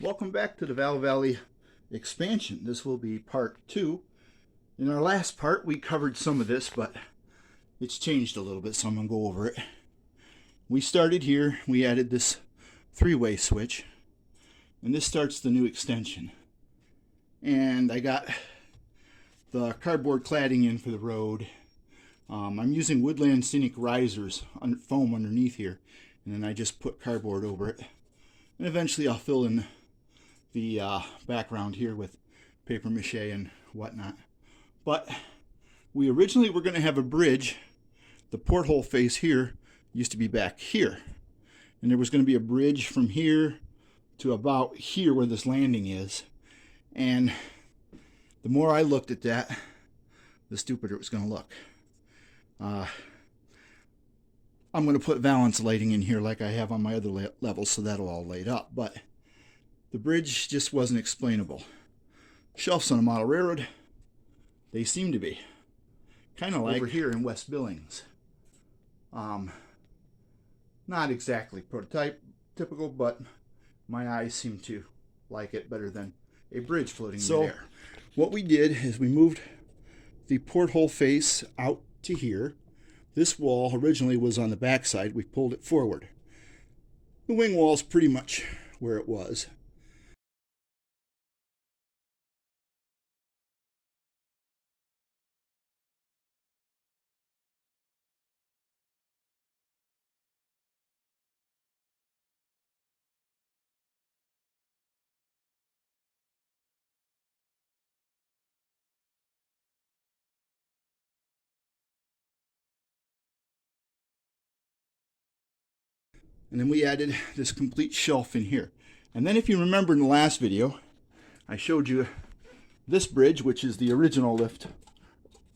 welcome back to the Val Valley expansion. This will be part 2. In our last part we covered some of this, but it's changed a little bit, so I'm going to go over it. We started here, we added this 3-way switch, and this starts the new extension. And I got the cardboard cladding in for the road. I'm using Woodland Scenic risers, foam underneath here, and then I just put cardboard over it. And eventually I'll fill in the background here with paper mache and whatnot. But we originally were going to have a bridge. The porthole face here used to be back here. And there was going to be a bridge from here to about here where this landing is. And the more I looked at that, the stupider it was going to look. I'm going to put valance lighting in here like I have on my other levels, so that'll all light up. But the bridge just wasn't explainable. Shelves on a model railroad, they seem to be. Kind of like over here in West Billings. Not exactly typical, but my eyes seem to like it better than a bridge floating in the air. What we did is we moved the porthole face out to here. This wall originally was on the back side. We pulled it forward. The wing wall is pretty much where it was. And then we added this complete shelf in here. And then if you remember in the last video, I showed you this bridge, which is the original lift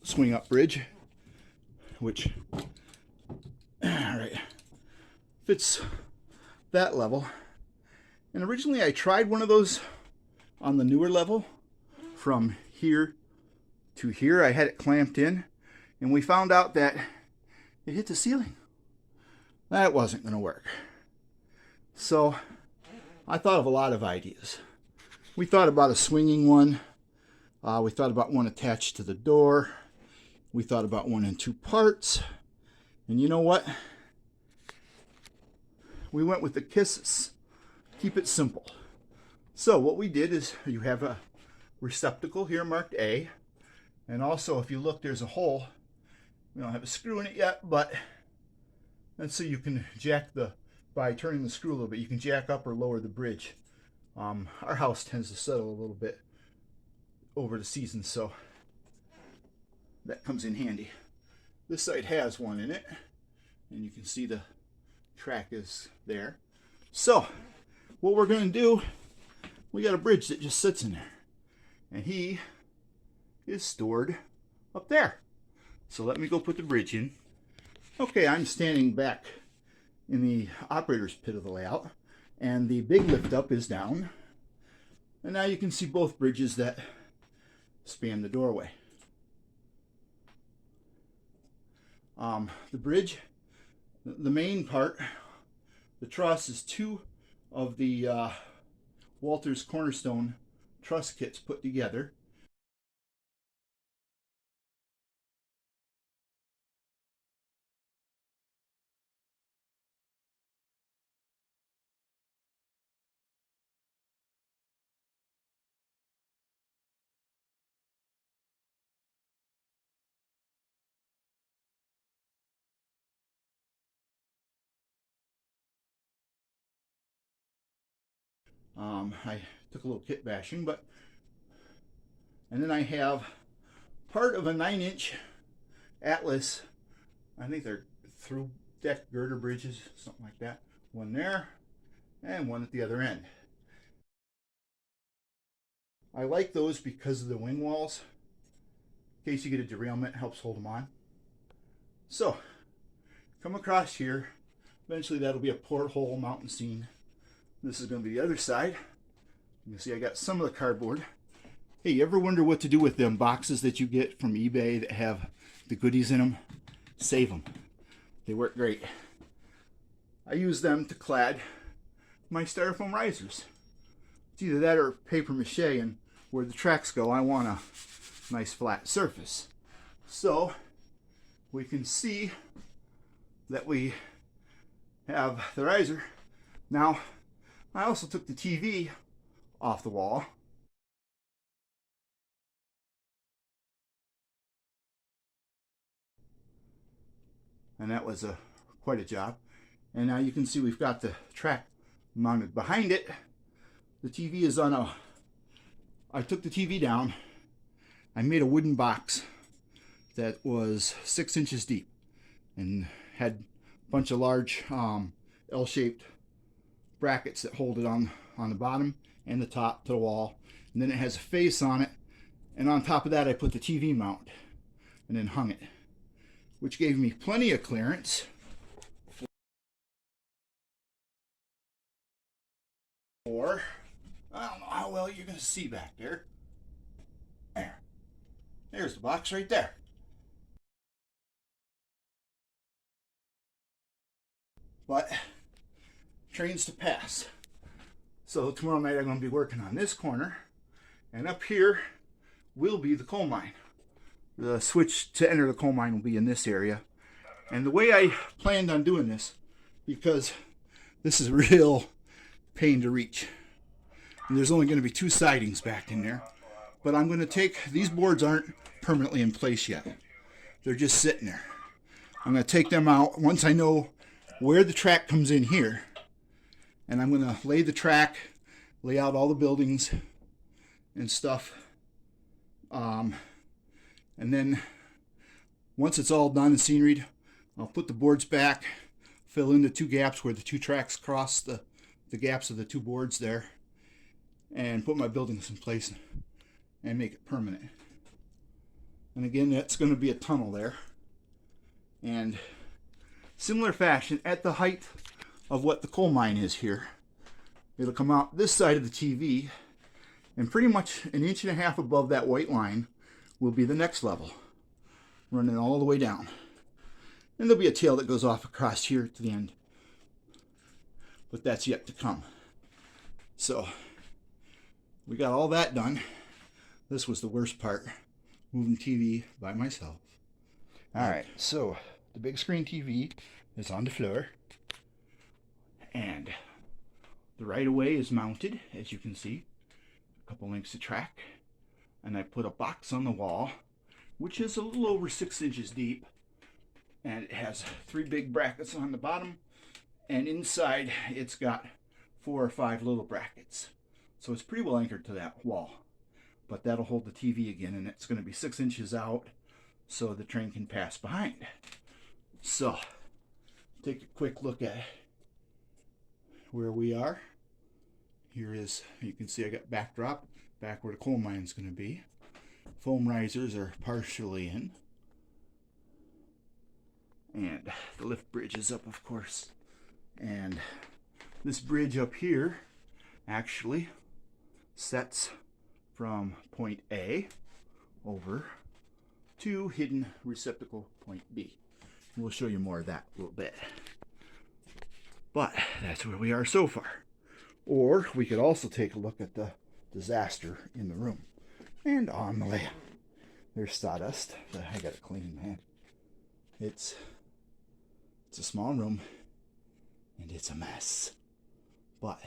swing up bridge, which fits that level. And originally I tried one of those on the newer level from here to here. I had it clamped in, and we found out that it hit the ceiling. That wasn't going to work. So I thought of a lot of ideas. We thought about a swinging one. We thought about one attached to the door. We thought about one in 2 parts. And you know what? We went with the kisses. Keep it simple. So what we did is you have a receptacle here marked A. And also if you look, there's a hole. We don't have a screw in it yet, but and so you can jack by turning the screw a little bit, you can jack up or lower the bridge. Our house tends to settle a little bit over the season, so that comes in handy. This side has one in it, and you can see the track is there. So what we're going to do, we got a bridge that just sits in there, and he is stored up there. So let me go put the bridge in. Okay, I'm standing back in the operator's pit of the layout, and the big lift up is down. And now you can see both bridges that span the doorway. The bridge, the main part, the truss is 2 of the Walters Cornerstone truss kits put together. I took a little kit bashing, and then I have part of a 9-inch Atlas. I think they're through deck girder bridges, something like that. One there, and one at the other end. I like those because of the wing walls. In case you get a derailment, it helps hold them on. So, come across here. Eventually that'll be a porthole mountain scene. This is going to be the other side. You can see I got some of the cardboard. Hey, you ever wonder what to do with them boxes that you get from eBay that have the goodies in them? Save them. They work great. I use them to clad my styrofoam risers. It's either that or paper mache, and where the tracks go, I want a nice flat surface. So we can see that we have the riser. Now, I also took the TV off the wall. And that was quite a job. And now you can see we've got the track mounted behind it. The TV is on a... I took the TV down. I made a wooden box that was 6 inches deep and had a bunch of large L-shaped brackets that hold it on the bottom and the top to the wall. And then it has a face on it. And on top of that, I put the TV mount and then hung it, which gave me plenty of clearance for, I don't know how well you're going to see back there. There's the box right there. But trains to pass. So tomorrow night I'm going to be working on this corner, and up here will be the coal mine. The switch to enter the coal mine will be in this area. And the way I planned on doing this, because this is a real pain to reach, and there's only going to be 2 sidings back in there, but I'm going to take, these boards aren't permanently in place yet. They're just sitting there. I'm going to take them out once I know where the track comes in here, and I'm going to lay the track, lay out all the buildings and stuff. And then once it's all done and sceneried, I'll put the boards back, fill in the 2 gaps where the 2 tracks cross the gaps of the 2 boards there, and put my buildings in place and make it permanent. And again, that's going to be a tunnel there. And similar fashion, at the height of what the coal mine is here, it'll come out this side of the TV, and pretty much 1.5 inches above that white line will be the next level, running all the way down. And there'll be a tail that goes off across here to the end, but that's yet to come. So we got all that done. This was the worst part, moving TV by myself. All right, so the big screen TV is on the floor, and the right-of-way is mounted, as you can see, a couple lengths of track. And I put a box on the wall, which is a little over 6 inches deep, and it has 3 big brackets on the bottom, and inside it's got 4 or 5 little brackets. So it's pretty well anchored to that wall, but that'll hold the TV again, and it's going to be 6 inches out so the train can pass behind. So take a quick look at where we are. Here is, you can see I got backdrop back where the coal mine is going to be. Foam risers are partially in, and the lift bridge is up, of course. And this bridge up here actually sets from point A over to hidden receptacle point B. We'll show you more of that a little bit. But that's where we are so far. Or we could also take a look at the disaster in the room and on the layout. There's sawdust that I gotta clean, man. It's a small room and it's a mess, but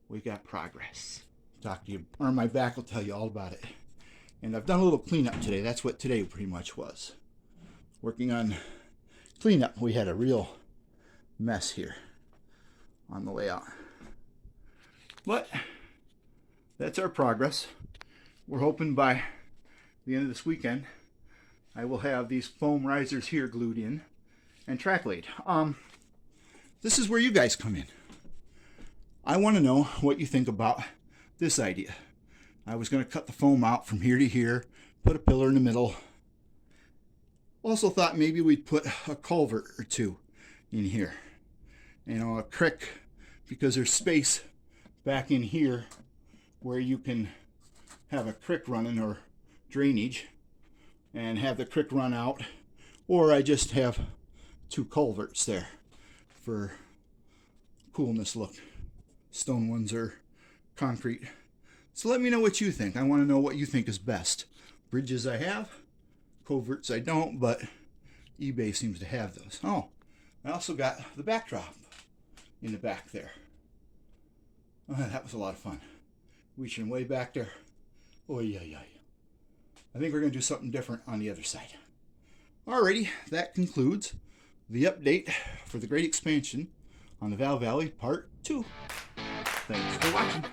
we got progress. Talk to you, or my back will tell you all about it. And I've done a little cleanup today. That's what today pretty much was. Working on cleanup. We had a real mess here on the layout. But that's our progress. We're hoping by the end of this weekend I will have these foam risers here glued in and track laid. This is where you guys come in. I want to know what you think about this idea. I was going to cut the foam out from here to here, put a pillar in the middle. Also thought maybe we'd put a culvert or 2 in here. You know, a creek, because there's space back in here where you can have a creek running or drainage and have the creek run out, or I just have 2 culverts there for coolness look. Stone ones are concrete. So let me know what you think. I want to know what you think is best. Bridges I have, culverts I don't, but eBay seems to have those. Oh, I also got the backdrop in the back there. Oh, that was a lot of fun. Reaching way back there. Oh, yeah. I think we're going to do something different on the other side. Alrighty, that concludes the update for the Great Expansion on the Val Valley Part 2. Thanks for watching.